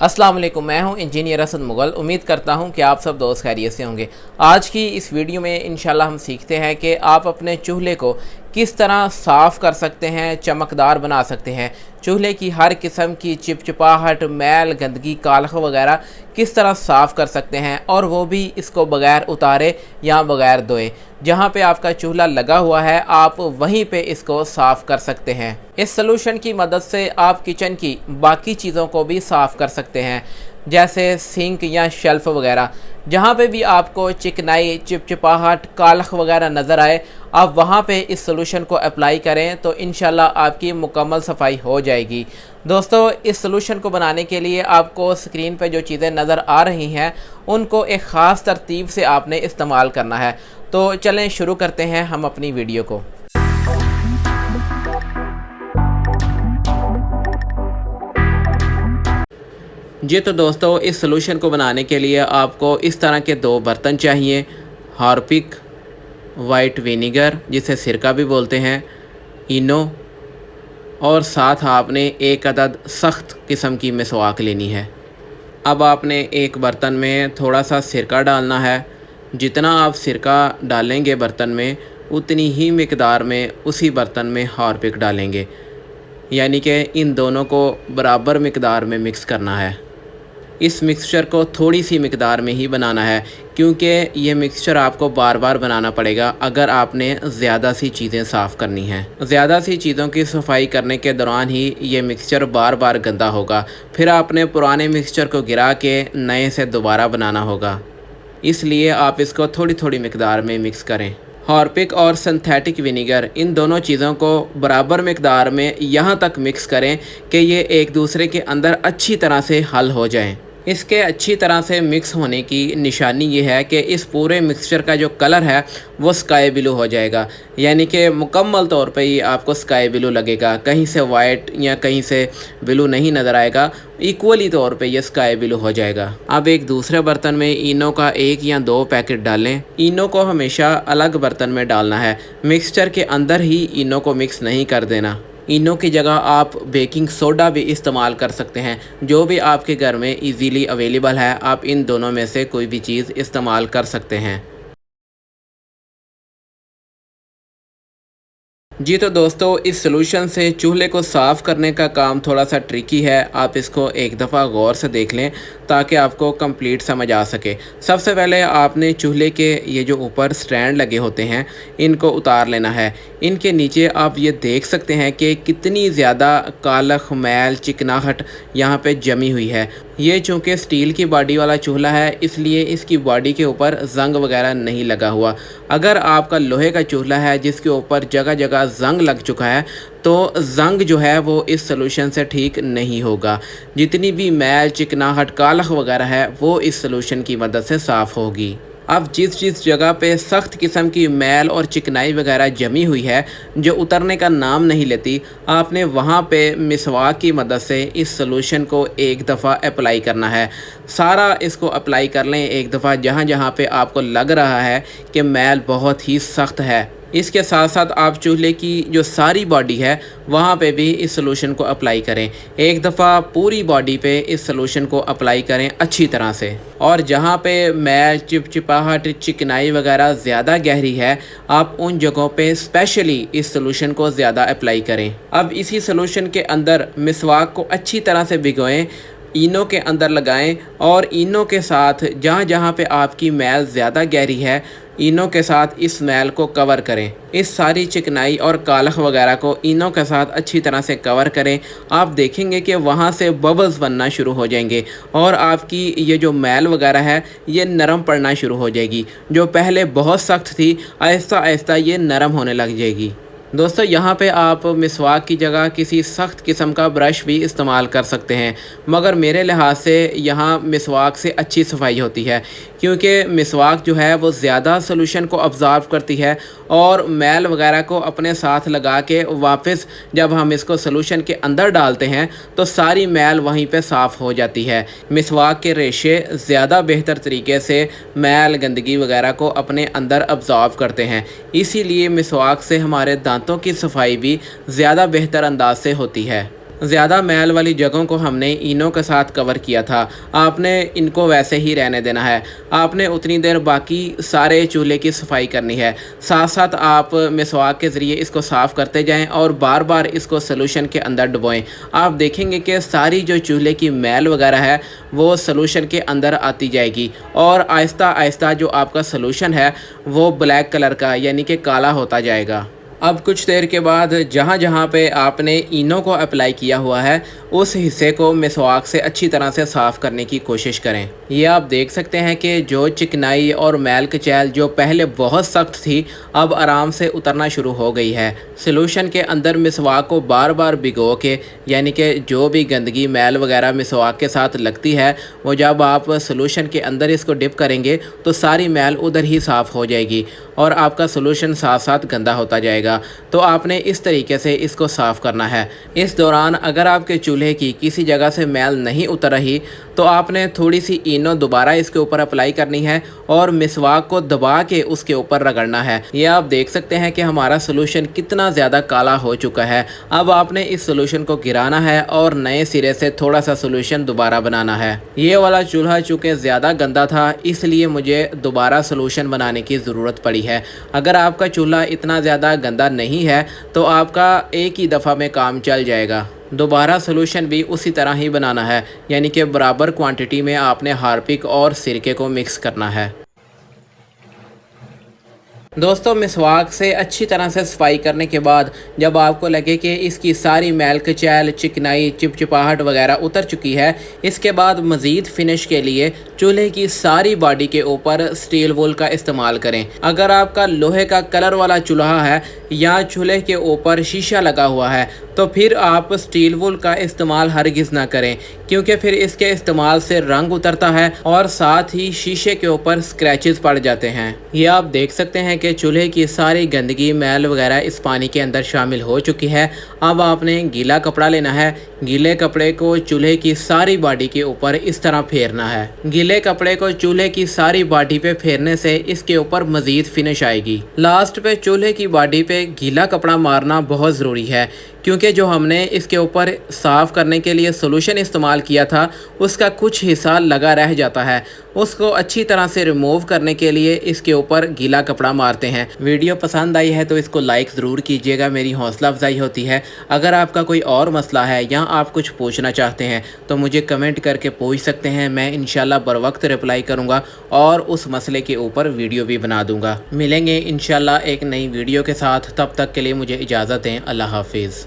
अस्सलाम वालेकुम, मैं हूं इंजीनियर असद मुगल। उम्मीद करता हूं कि आप सब दोस्त खैरियत से होंगे। आज की इस वीडियो में इंशाल्लाह हम सीखते हैं कि आप अपने चूल्हे को किस तरह साफ़ कर सकते हैं, चमकदार बना सकते हैं। चूल्हे की हर किस्म की चिपचिपाहट, मैल, गंदगी, कालख वगैरह किस तरह साफ़ कर सकते हैं, और वो भी इसको बग़ैर उतारे या बग़ैर धोए। जहाँ पे आपका चूल्हा लगा हुआ है आप वहीं पे इसको साफ़ कर सकते हैं। इस सलूशन की मदद से आप किचन की बाकी चीज़ों को भी साफ़ कर सकते हैं, जैसे सिंक या शेल्फ़ वगैरह। जहाँ पे भी आपको चिकनाई, चिपचिपाहट, कालख वगैरह नज़र आए, आप वहाँ पे इस सलूशन को अप्लाई करें तो इंशाल्लाह आपकी मुकम्मल सफाई हो जाएगी। दोस्तों, इस सलूशन को बनाने के लिए आपको स्क्रीन पे जो चीज़ें नज़र आ रही हैं उनको एक ख़ास तरतीब से आपने इस्तेमाल करना है। तो चलें शुरू करते हैं हम अपनी वीडियो को। जी तो दोस्तों, इस सलूशन को बनाने के लिए आपको इस तरह के दो बर्तन चाहिए। हार्पिक वाइट विनीगर, जिसे सिरका भी बोलते हैं, इनो, और साथ आपने एक अदद सख्त किस्म की मिसवाक लेनी है। अब आपने एक बर्तन में थोड़ा सा सिरका डालना है। जितना आप सिरका डालेंगे बर्तन में, उतनी ही मिकदार में उसी बर्तन में हार्पिक डालेंगे, यानी कि इन दोनों को बराबर मिकदार में मिक्स करना है। इस मिक्सचर को थोड़ी सी मिकदार में ही बनाना है, क्योंकि ये मिक्सचर आपको बार बार बनाना पड़ेगा अगर आपने ज़्यादा सी चीज़ें साफ़ करनी हैं। ज़्यादा सी चीज़ों की सफाई करने के दौरान ही ये मिक्सचर बार बार गंदा होगा, फिर आपने पुराने मिक्सचर को गिरा के नए से दोबारा बनाना होगा। इसलिए आप इसको थोड़ी थोड़ी मिकदार में मिक्स करें। हार्पिक और सिंथेटिक विनीगर, इन दोनों चीज़ों को बराबर मिकदार में यहाँ तक मिक्स करें कि ये एक दूसरे के अंदर अच्छी तरह से हल हो जाएं। इसके अच्छी तरह से मिक्स होने की निशानी ये है कि इस पूरे मिक्सचर का जो कलर है वो स्काई ब्लू हो जाएगा, यानी कि मुकम्मल तौर पे ही आपको स्काई ब्लू लगेगा। कहीं से वाइट या कहीं से ब्लू नहीं नज़र आएगा, इक्वली तौर पे ये स्काई ब्लू हो जाएगा। अब एक दूसरे बर्तन में इनो का 1 या 2 पैकेट डालें। इनो को हमेशा अलग बर्तन में डालना है, मिक्सचर के अंदर ही इनो को मिक्स नहीं कर देना। इनो की जगह आप बेकिंग सोडा भी इस्तेमाल कर सकते हैं, जो भी आपके घर में इजीली अवेलेबल है। आप इन दोनों में से कोई भी चीज़ इस्तेमाल कर सकते हैं। जी तो दोस्तों, इस सलूशन से चूल्हे को साफ़ करने का काम थोड़ा सा ट्रिकी है। आप इसको एक दफ़ा गौर से देख लें ताकि आपको कंप्लीट समझ आ सके। सबसे पहले आपने चूल्हे के ये जो ऊपर स्टैंड लगे होते हैं इनको उतार लेना है। इनके नीचे आप ये देख सकते हैं कि कितनी ज़्यादा कालख, मैल, चिकनाहट यहाँ पे जमी हुई है। ये चूँकि स्टील की बॉडी वाला चूल्हा है, इसलिए इसकी बॉडी के ऊपर ज़ंग वगैरह नहीं लगा हुआ। अगर आपका लोहे का चूल्हा है जिसके ऊपर जगह जगह ज़ंग लग चुका है, तो ज़ंग जो है वो इस सलूशन से ठीक नहीं होगा। जितनी भी मैल, चिकनाहट, कालख वगैरह है वो इस सलूशन की मदद से साफ़ होगी। अब जिस जगह पे सख्त किस्म की मैल और चिकनाई वगैरह जमी हुई है जो उतरने का नाम नहीं लेती, आपने वहाँ पे मिसवाक की मदद से इस सलूशन को एक दफ़ा अप्लाई करना है। सारा इसको अप्लाई कर लें एक दफ़ा, जहाँ जहाँ पे आपको लग रहा है कि मैल बहुत ही सख्त है। इसके साथ साथ आप चूल्हे की जो सारी बॉडी है वहाँ पे भी इस सलूशन को अप्लाई करें। एक दफ़ा पूरी बॉडी पे इस सलूशन को अप्लाई करें अच्छी तरह से। और जहाँ पे मैल, चिपचिपाहट, चिकनाई वगैरह ज़्यादा गहरी है, आप उन जगहों पे स्पेशली इस सलूशन को ज़्यादा अप्लाई करें। अब इसी सलूशन के अंदर मिसवाक को अच्छी तरह से भिगोएं, इनो के अंदर लगाएं, और इनो के साथ जहाँ जहाँ पे आपकी मैल ज़्यादा गहरी है, इनो के साथ इस मैल को कवर करें। इस सारी चिकनाई और कालख वगैरह को इनो के साथ अच्छी तरह से कवर करें। आप देखेंगे कि वहाँ से बबल्स बनना शुरू हो जाएंगे और आपकी ये जो मैल वगैरह है ये नरम पड़ना शुरू हो जाएगी। जो पहले बहुत सख्त थी, आहिस्ता आहिस्ता ये नरम होने लग जाएगी। दोस्तों, यहाँ पे आप मिसवाक की जगह किसी सख्त किस्म का ब्रश भी इस्तेमाल कर सकते हैं, मगर मेरे लिहाज से यहाँ मिसवाक से अच्छी सफाई होती है, क्योंकि मिसवाक जो है वो ज़्यादा सलूशन को ऑब्ज़र्व करती है और मैल वगैरह को अपने साथ लगा के वापस जब हम इसको सलूशन के अंदर डालते हैं तो सारी मैल वहीं पे साफ़ हो जाती है। मिसवाक के रेशे ज़्यादा बेहतर तरीके से मैल, गंदगी वगैरह को अपने अंदर ऑब्ज़र्व करते हैं, इसीलिए मिसवाक से हमारे दांतों की सफाई भी ज़्यादा बेहतर अंदाज से होती है। ज़्यादा मैल वाली जगहों को हमने इनो के साथ कवर किया था, आपने इनको वैसे ही रहने देना है। आपने उतनी देर बाकी सारे चूल्हे की सफाई करनी है। साथ साथ आप मिसवाक के ज़रिए इसको साफ़ करते जाएं और बार बार इसको सलूशन के अंदर डुबोएं। आप देखेंगे कि सारी जो चूल्हे की मैल वगैरह है वो सलूशन के अंदर आती जाएगी और आहिस्ता आहिस्ता जो आपका सलूशन है वो ब्लैक कलर का यानी कि काला होता जाएगा। अब कुछ देर के बाद जहाँ जहाँ पे आपने इनो को अप्लाई किया हुआ है उस हिस्से को मिसवाक से अच्छी तरह से साफ़ करने की कोशिश करें। ये आप देख सकते हैं कि जो चिकनाई और मैल कचैल जो पहले बहुत सख्त थी अब आराम से उतरना शुरू हो गई है। सलूशन के अंदर मिसवाक को बार बार भिगो के यानी कि जो भी गंदगी मैल वगैरह मिसवाक के साथ लगती है वो जब आप सलूशन के अंदर इसको डिप करेंगे तो सारी मैल उधर ही साफ़ हो जाएगी और आपका सलूशन साथ साथ गंदा होता जाएगा। तो आपने इस तरीके से इसको साफ़ करना है। इस दौरान अगर आपके चूल्हे की किसी जगह से मैल नहीं उतर रही तो आपने थोड़ी सी इनो दोबारा इसके ऊपर अप्लाई करनी है और मिसवाक को दबा के उसके ऊपर रगड़ना है। ये आप देख सकते हैं कि हमारा सलूशन कितना ज़्यादा काला हो चुका है। अब आपने इस सलूशन को गिराना है और नए सिरे से थोड़ा सा सलूशन दोबारा बनाना है। ये वाला चूल्हा चूँकि ज़्यादा गंदा था इसलिए मुझे दोबारा सलूशन बनाने की ज़रूरत पड़ी है। अगर आपका चूल्हा इतना ज़्यादा गंदा नहीं है तो आपका एक ही दफ़ा में काम चल जाएगा। दोबारा सलूशन भी उसी तरह ही बनाना है यानी कि बराबर क्वांटिटी में आपने हार्पिक और सिरके को मिक्स करना है। दोस्तों मिसवाक से अच्छी तरह से सफाई करने के बाद जब आपको लगे कि इसकी सारी मैल कचैल चिकनाई चिपचिपाहट वगैरह उतर चुकी है, इसके बाद मज़ीद फिनिश के लिए चूल्हे की सारी बॉडी के ऊपर स्टील वूल का इस्तेमाल करें। अगर आपका लोहे का कलर वाला चूल्हा है या चूल्हे के ऊपर शीशा लगा हुआ है तो फिर आप स्टील वूल का इस्तेमाल हरगिज़ ना करें क्योंकि फिर इसके इस्तेमाल से रंग उतरता है और साथ ही शीशे के ऊपर स्क्रैचेस पड़ जाते हैं। ये आप देख सकते हैं कि चूल्हे की सारी गंदगी मैल वगैरह इस पानी के अंदर शामिल हो चुकी है। अब आपने गीला कपड़ा लेना है। गीले कपड़े को चूल्हे की सारी बॉडी के ऊपर इस तरह फेरना है। गीले कपड़े को चूल्हे की सारी बॉडी पे फेरने से इसके ऊपर मज़ीद फिनिश आएगी। लास्ट पे चूल्हे की बॉडी पे गीला कपड़ा मारना बहुत ज़रूरी है क्योंकि जो हमने इसके ऊपर साफ़ करने के लिए सॉल्यूशन इस्तेमाल किया था उसका कुछ हिस्सा लगा रह जाता है। उसको अच्छी तरह से रिमूव करने के लिए इसके ऊपर गीला कपड़ा मारते हैं। वीडियो पसंद आई है तो इसको लाइक ज़रूर कीजिएगा, मेरी हौसला अफजाई होती है। अगर आपका कोई और मसला है या आप कुछ पूछना चाहते हैं तो मुझे कमेंट करके पूछ सकते हैं। मैं इंशाल्लाह बर वक्त रिप्लाई करूँगा और उस मसले के ऊपर वीडियो भी बना दूँगा। मिलेंगे इंशाल्लाह एक नई वीडियो के साथ, तब तक के लिए मुझे इजाज़त दें। अल्लाह हाफिज़।